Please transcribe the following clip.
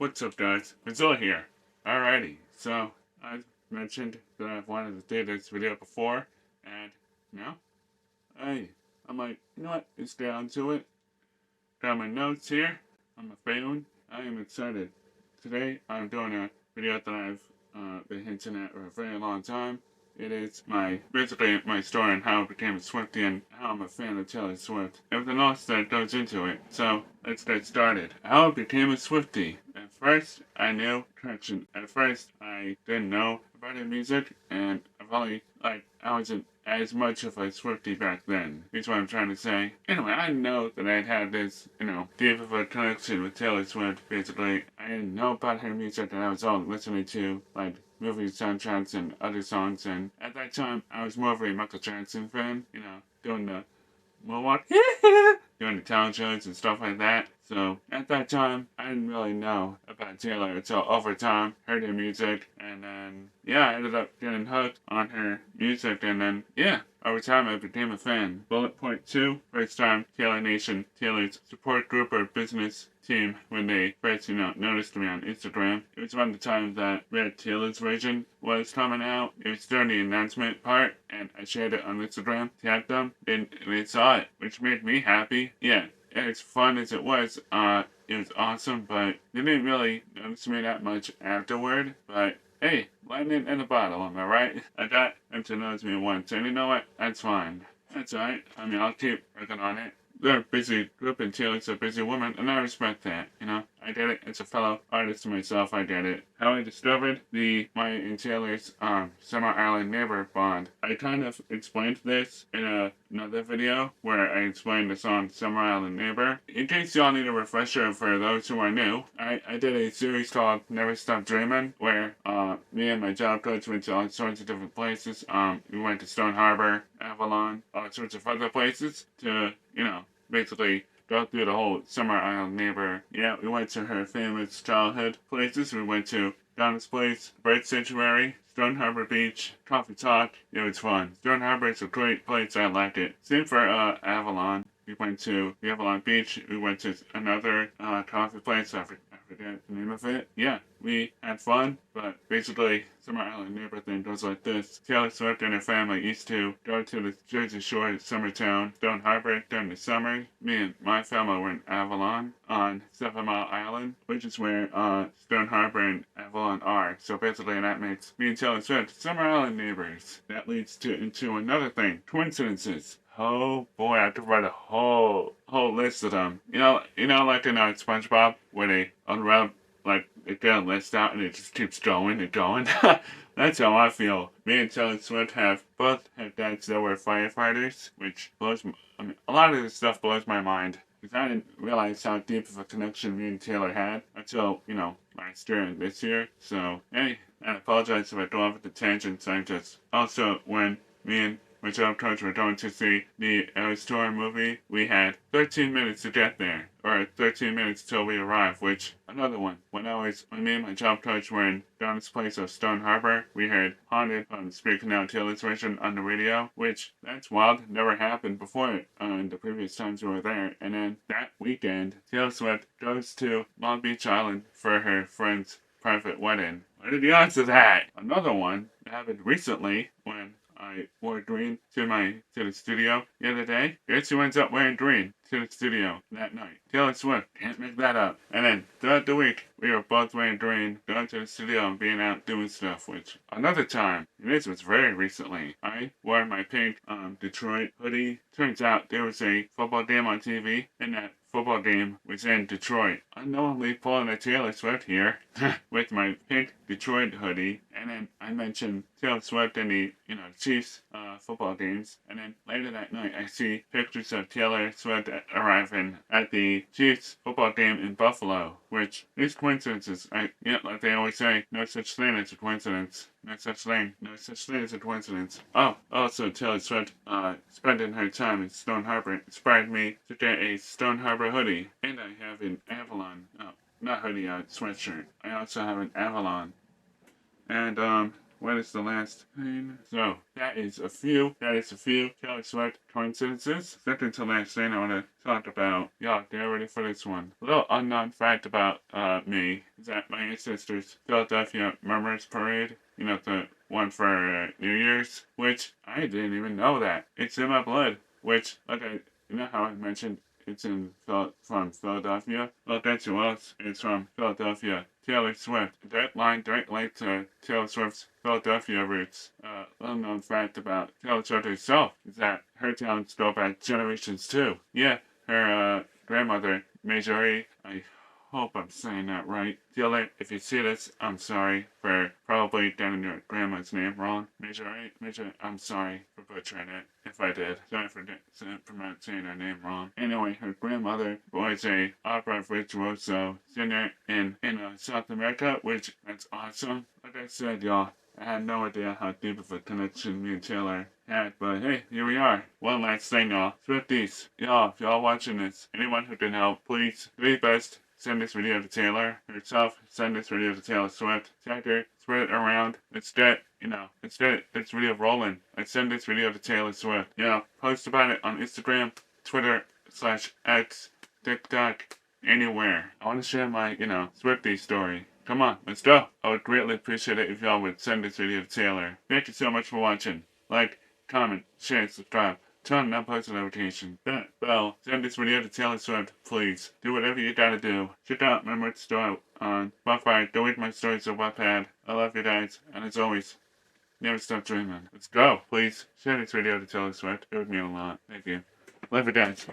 What's up, guys? Benzilla here. Alrighty, so I mentioned that I've wanted to do this video before, and now, I'm like, you know what? Let's get on to it. Got my notes here on my phone. I am excited. Today, I'm doing a video that I've been hinting at for a very long time. It is basically my story on how I became a Swiftie and how I'm a fan of Taylor Swift. Everything else that goes into it. So, let's get started. How I became a Swiftie. At first, I knew traction. At first, I didn't know about her music, and I wasn't as much of a Swiftie back then. That's what I'm trying to say. Anyway, I know that I'd had this, deep of a connection with Taylor Swift, basically. I didn't know about her music, and I was all listening to, movie soundtracks and other songs, and at that time, I was more of a Michael Jackson fan, doing the moonwalk, doing the talent shows and stuff like that. So, at that time, I didn't really know about Taylor until over time, heard her music, and then, I ended up getting hooked on her music, and then, over time I became a fan. Bullet point 2, first time Taylor Nation, Taylor's support group or business team, when they first, noticed me on Instagram. It was around the time that Red Taylor's version was coming out. It was during the announcement part, and I shared it on Instagram, tagged them, and they saw it, which made me happy. Yeah, as fun as it was awesome, but they didn't really notice me that much afterward, but hey, lightning in a bottle, am I right? I got them to notice me once, and you know what? That's fine. That's alright. I mean, I'll keep working on it. They're a busy group, and Taylor's a busy woman, and I respect that, I did it as a fellow artist myself, I did it. How I discovered my and Taylor's Summer Island neighbor bond. I kind of explained this in another video where I explained the song Summer Island Neighbor. In case y'all need a refresher for those who are new, I did a series called Never Stop Dreamin', where me and my job coach went to all sorts of different places. We went to Stone Harbor, Avalon, all sorts of other places to, basically go through the whole Summer Island neighbor. Yeah, we went to her famous childhood places. We went to Donna's Place, Bird Sanctuary, Stone Harbor Beach, Coffee Talk. It was fun. Stone Harbor is a great place. I like it. Same for Avalon. We went to the Avalon Beach. We went to another coffee place. I forget the name of it. Yeah, we had fun, but basically, Summer Island neighbor thing goes like this. Taylor Swift and her family used to go to the Jersey Shore summer town, Stone Harbor, during the summer. Me and my family were in Avalon on 7 Mile Island, which is where Stone Harbor and Avalon are. So basically, that makes me and Taylor Swift Summer Island neighbors. That leads into another thing, coincidences. Oh boy, I could write a whole list of them. Like in SpongeBob, where they unwrap, they get a list out and it just keeps going and going. That's how I feel. Me and Taylor Swift both have dads that were firefighters, which a lot of this stuff blows my mind. Because I didn't realize how deep of a connection me and Taylor had until, last year and this year. So, hey, I apologize if I go off at the tangents. Also, when me and my job coach were going to see the AvalonNJ movie, we had 13 minutes to get there, or 13 minutes till we arrived, which, another one, when me and my job coach were in Donna's Place of Stone Harbor, we heard Haunted on Speaking Out Taylor's version on the radio, which, that's wild, never happened before in the previous times we were there, and then that weekend, Taylor Swift goes to Long Beach Island for her friend's private wedding. What are the odds of that? Another one that happened recently, when I wore green to the studio the other day. Guess who ends up wearing green to the studio that night? Taylor Swift. Can't make that up. And then throughout the week, we were both wearing green, going to the studio and being out doing stuff, which another time, and this was very recently, I wore my pink Detroit hoodie. Turns out there was a football game on TV, and that football game was in Detroit. Unknowingly pulling a Taylor Swift here with my pink Detroit hoodie, and then I mentioned Taylor Swift in the Chiefs football games, and then later that night I see pictures of Taylor Swift arriving at the Chiefs football game in Buffalo, which these coincidences, like they always say, no such thing as a coincidence. No such thing as a coincidence. Oh, also Taylor Swift spending her time in Stone Harbor inspired me to get a Stone Harbor hoodie, and I have an Avalon, not hoodie, sweatshirt. I also have an Avalon. And what is the last thing? So, that is a few Taylor Swift coincidences. Second to last thing I want to talk about. Y'all, get ready for this one. A little unknown fact about me is that my ancestors' Philadelphia Members Parade, you know, the one for New Year's, which I didn't even know that. It's in my blood, which, you know how I mentioned it's from Philadelphia? Well, guess who else is from Philadelphia? Taylor Swift. That line direct link to Taylor Swift's Philadelphia roots. Little known fact about Taylor Swift herself is that her talents go back generations too. Yeah, her grandmother, Marjorie, I hope I'm saying that right. Taylor, if you see this, I'm sorry for probably getting your grandma's name wrong. Marjorie, I'm sorry for butchering it. If I did. Sorry for saying her name wrong. Anyway, her grandmother was a opera virtuoso singer in South America, which that's awesome. Like I said, y'all, I had no idea how deep of a connection me and Taylor had, but hey, here we are. One last thing, y'all. Swifties, y'all, if y'all watching this, anyone who can help, please, do best. Send this video to Taylor herself. Send this video to Taylor Swift. Tag her. Spread it around. Let's get this video rolling. Let's send this video to Taylor Swift. Post about it on Instagram, Twitter, /X, TikTok, anywhere. I want to share my, Swiftie story. Come on, let's go. I would greatly appreciate it if y'all would send this video to Taylor. Thank you so much for watching. Like, comment, share, subscribe. Turn on post notifications. That bell. Send this video to Taylor Swift, please. Do whatever you gotta do. Check out my merch store on Spotify. Go read my stories on Wattpad. I love you guys. And as always, never stop dreaming. Let's go. Please share this video to Taylor Swift. It would mean a lot. Thank you. Love you guys.